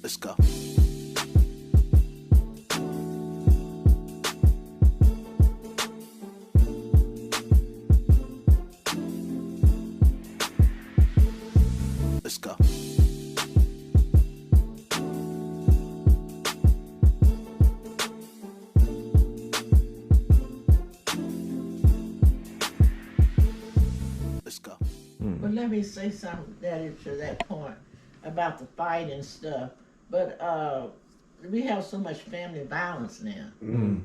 Let's go. Let's go. Let's go. But let me say something, Daddy, to that point about the fight and stuff. But we have so much family violence now, and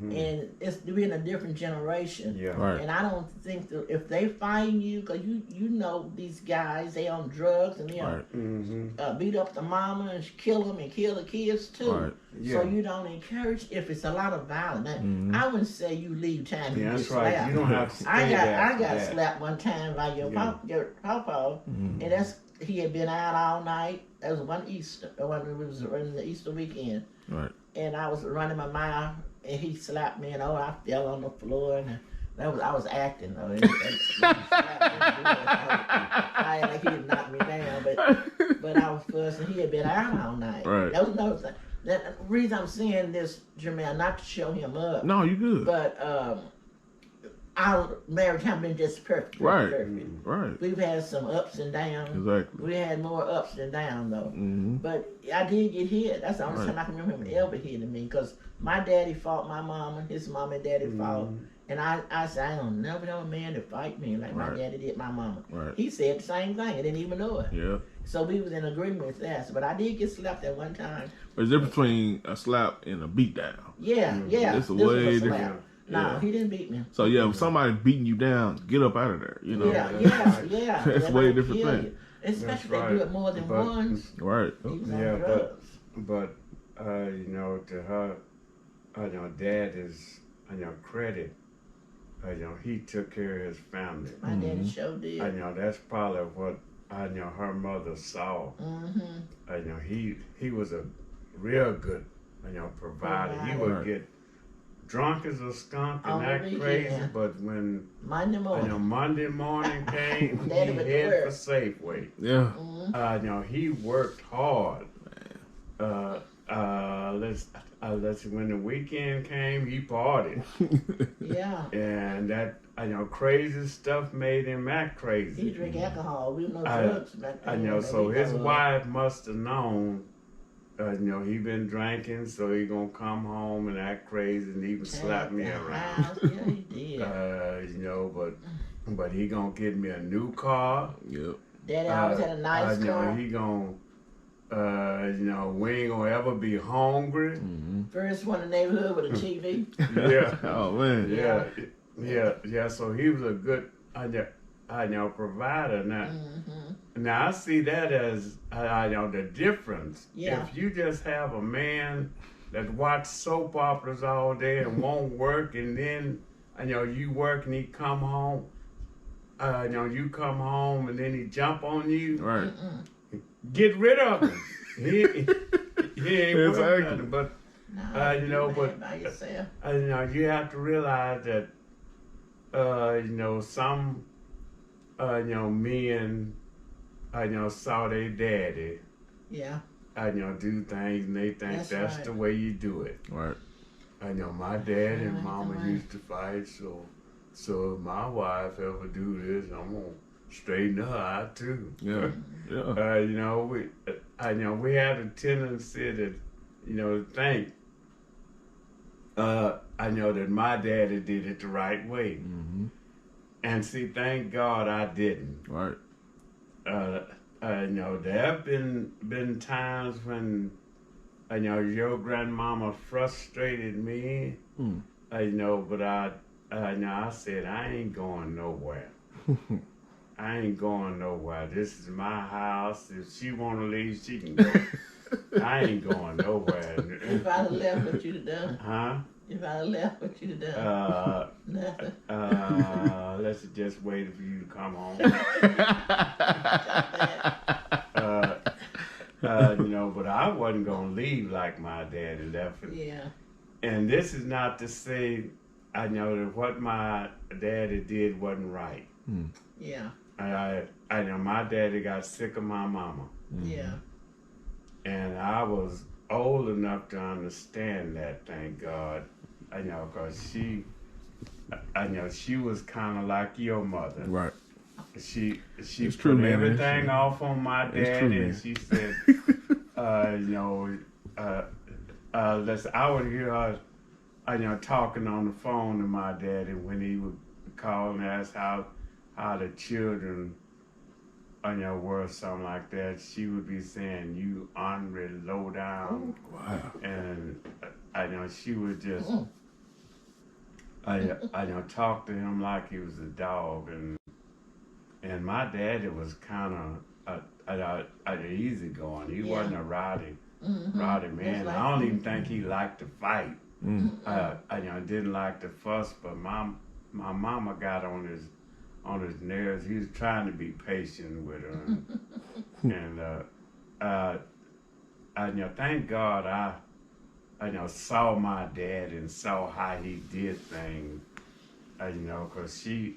we're in a different generation. Yeah. Right. And I don't think that if they fighting you, because you know these guys, they on drugs and they Right. beat up the mama and kill them and kill the kids too. Right. So Yeah. you don't encourage if it's a lot of violence. Now, I wouldn't say you leave time to Yeah, get that's right. slapped. You don't have to stay I there got for that. slapped one time by your papa, and he had been out all night. That was one Easter, when it was in the Easter weekend, Right. and I was running my mouth, and he slapped me, and I fell on the floor, and I was acting though. He slapped me. I like he didn't knock me down, but I was fussing. He had been out all night. Right. That was another thing. The reason I'm saying this, Jermaine, not to show him up, No, you good. but our marriage hasn't been just perfect. Right. Perfect. Right. We've had some ups and downs. Exactly. We had more ups than downs though. Mm-hmm. But I did get hit. That's the only Right. time I can remember him ever hitting me. Because my daddy fought my mama, his mama and daddy fought. And I said, I don't never know a man to fight me like my Right. daddy did my mama. Right. He said the same thing. I didn't even know it. Yeah. So we was in agreement with that. But I did get slapped at one time. There's a difference between a slap and a beat down. Yeah, yeah. It's a this was way slap. different. No, Yeah. he didn't beat me. So yeah, if somebody beating you down, get up out of there. You know. Yeah. That's They way might different kill thing. you. Especially if That's they do right. it more than But- once. Right. He was Yeah, on but- drugs. But you know, to her, you know, dad is, you know, credit. You know, he took care of his family. My daddy sure did. You know, that's probably what you know her mother saw. You know, he was a real good, you know, provider. He would Right. get drunk as a skunk and On the act weekend. crazy, but when Monday morning. you know Monday morning came, he Daddy went to head work. for Safeway. Yeah. You know, he worked hard. Let's see, when the weekend came, he partied. Yeah. And that, you know, crazy stuff made him act He crazy. drink alcohol. We know I- drugs back I then. know, that so we his know of. wife must have known, you know, he been drinking, so he gonna come home and act crazy and even slap me At the around. house. Yeah, he did. You know, but he gonna get me a new car. Yep. Daddy always had a nice you know, car. he gonna, you know, we ain't gonna ever be hungry. First one in the neighborhood with a TV. Yeah, Oh man. yeah. So he was a good, you know, provider. Now I see that as, you know, the difference. Yeah. If you just have a man that watch soap operas all day and won't work, and then, you know, you work and he come home, you know, you come home and then he jump on you. Right. Get rid of him. he ain't worth Exactly. nothing. But No, you know, man, but- by yourself. you know, you have to realize that, you know, some, you know, men, you know, saw their daddy, Yeah. you know, do things and they think That's that's right. the way you do it. Right. I know my dad and Right, mama right. used to fight, so if my wife ever do this, I'm gonna straighten her out too. Yeah. Yeah. You know, we have a tendency to, you know, think, I know that my daddy did it the right way. And see, thank God I didn't. Right. You know, there have been times when, you know, your grandmama frustrated me, you know, but you know, I said, I ain't going nowhere. I ain't going nowhere. This is my house. If she want to leave, she can go. I ain't going nowhere. If I'd have left, what you'd have done? Huh? If I'd have left, what you'd have done? Nothing. Let's just wait for you to come home. You know, but I wasn't gonna leave like my daddy left. Yeah. And this is not to say I know that what my daddy did wasn't right. Yeah. I know my daddy got sick of my mama. Yeah. and I was old enough to understand that, thank God. I know, cause I know she was kind of like your mother. Right. She It's put true, man. everything off on my dad, true, and man. she said, you know, listen, I would hear her, you know, talking on the phone to my daddy when he would call and ask how the children, you know, were, something like that. She would be saying, "You ornery, low down," Wow. and I know she would just, I know, talk to him like he was a dog, and my daddy was kind of easygoing. He wasn't a rowdy man. Like, I don't even think he liked to fight. Mm. I you know, didn't like to fuss, but my mama got on his nerves. He was trying to be patient with her, and I you know, thank God I you know, saw my dad and saw how he did things. You know, cause you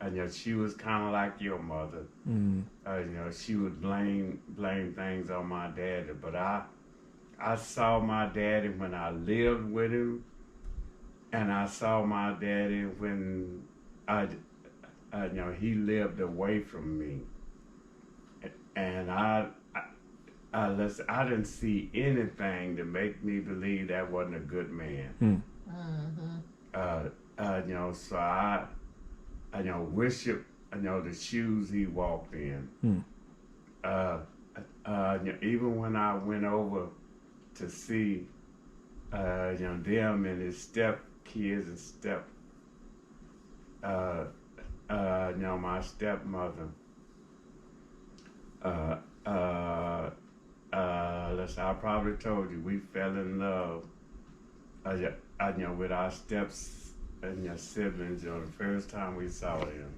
know, she was kind of like your mother. Mm. You know, she would blame things on my daddy, but I saw my daddy when I lived with him, and I saw my daddy when you know, he lived away from me, and listen, I didn't see anything to make me believe that wasn't a good man. Mm. You know, so I you know, worship, you know, the shoes he walked in. Mm. You know, even when I went over to see, you know, them and his step kids and you know, my stepmother. Listen, I probably told you we fell in love. You know, with our steps and your siblings. You know, the first time we saw them.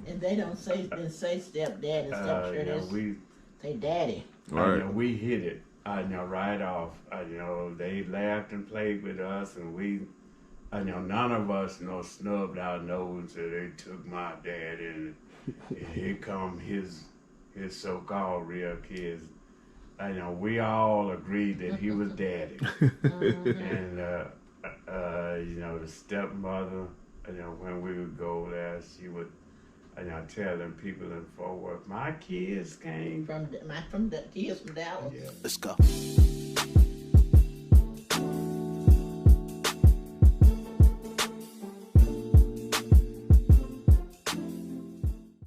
And they don't say stepdad and stepsure. You know, we Say daddy. Right. you know, we hit it. You know, right off. You know, they laughed and played with us, and we. You know, none of us, you know, snubbed our nose that they took my dad, and here come his so-called real kids. You know, we all agreed that he was daddy. And you know, the stepmother, you know, when we would go there, she would, you know, tell them people in Fort Worth, my kids came From the kids from Dallas. Yeah. Let's go.